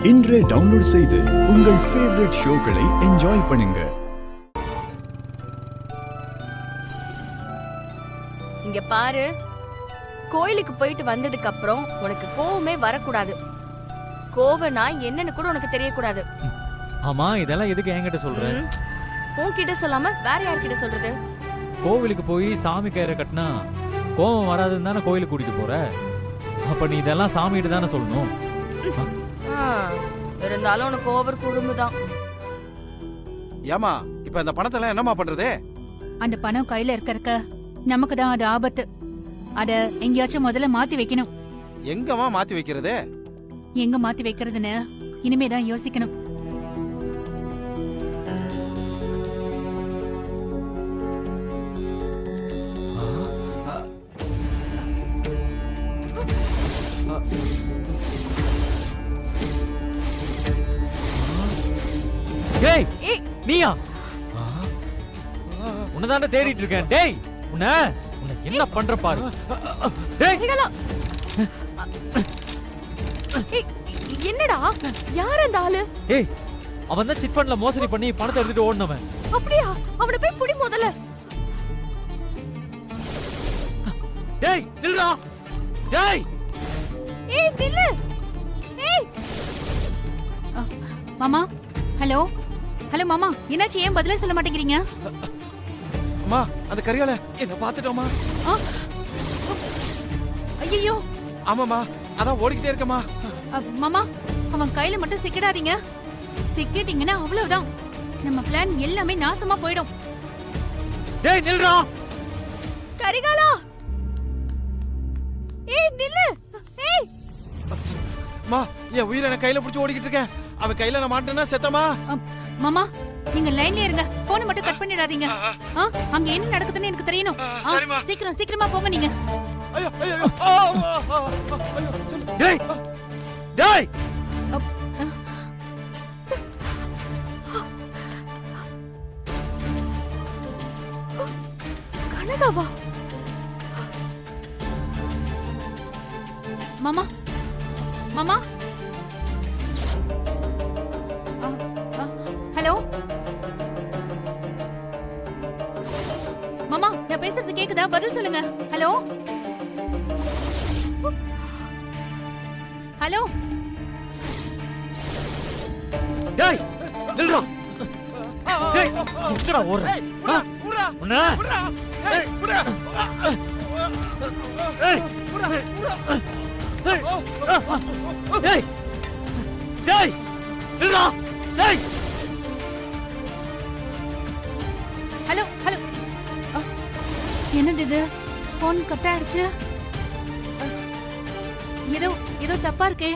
இன்றே டவுன்லோட் செய்து உங்கள் ஃபேவரட் ஷோக்களை என்ஜாய் பண்ணுங்க. இங்க பாரு, கோயிலுக்கு போயிட்டு வந்ததுக்கு அப்புறம் உனக்கு கோவமே வரக்கூடாது. கோவனா என்னன்னு கூட உனக்கு தெரியக்கூடாது. ஆமா, இதெல்லாம் எதுக்கு என்கிட்ட சொல்ற? உன்கிட்ட சொல்லாம வேற யார்கிட்ட சொல்றது? கோவிலுக்கு போய் சாமி கயிறை கட்டினா கோவம் வராதுன்னு தானே கோயிலுக்கு கூட்டிட்டு போற. அப்ப நீ இதெல்லாம் சாமிகிட்ட தானே சொல்லணும். இருந்தாலும் உனக்கு ஓவர் குறும்புதான். ஏமா இப்ப இந்த பணத்தெல்லாம் என்னமா பண்றது? அந்த பணம் கையில இருக்க நமக்கு தான் அது ஆபத்து. அத எங்கேயாச்சும் முதல்ல மாத்தி வைக்கணும். எங்கமா மாத்தி வைக்கிறது? எங்க மாத்தி வைக்கிறதுன்னு இனிமேதான் யோசிக்கணும். டேய், நீயா? உன்னதான தேடிட்டு இருக்கேன். டேய், உன்னை என்ன பண்ற பாரு. டேய், என்னடா? யார் அந்த ஆளு? ஏய், அவன் தான் சிட் ஃபண்ட்ல மோசடி பண்ணி பணத்தை எடுத்துட்டு ஓடுனவன். அப்படியா? அவனை போய் புடி முதல்ல. டேய், நில்லுடா. டேய், ஏய் நில்லு. ஏய் மாமா, ஹலோ ஹலோ மாமா, என்னாச்சு? ஏன் பதிலே சொல்ல மாட்டேங்கிறீங்க? அம்மா, அந்த கரியால என்ன பாத்துட்டோமா? ஐயோ, ஆமாமா, அதான் ஓடிக்கிட்டே இருக்கமா. மாமா, அவன் கையில மட்டும் சிக்கிடாதீங்க. சிக்கிட்டீங்கன்னா அவ்வளவுதான், நம்ம பிளான் எல்லாமே நாசமா போயிடும். டேய் நில்லுடா. கரிகாலா, ஏய் நில்லு. ஏய் அம்மா, என் உயிரை நான் கையில பிடிச்சு ஓடிக்கிட்டு இருக்கேன். அவன் கையில நான் மாட்டேன்னா செத்தமா. மாமா, நீங்க லைன்ல இருங்க. போன் மட்டும் கட் பண்ணிடாதீங்க. அங்க என்ன நடக்குதுன்னு எனக்கு தெரியணும். சீக்கிரம் சீக்கிரமா போங்க நீங்க. ஐயோ ஐயோ, டேய் டேய், கனகாவா? மாமா மாமா, ஹலோ மாமா, நான் பேசுறது கேக்குதா? பதில் சொல்லுங்க. Hello hello. டேய் நில்லுடா. டேய், எங்கடா ஓடுற? உரா உன்னை உரா. ஏய் உரா. ஏய் உரா உரா. டேய் டேய், நில்லுடா. டேய், ஹலோ ஹலோ. என்னது இது? போன் கட் ஆயிடுச்சு. ஏதோ ஏதோ தப்பா இருக்கே.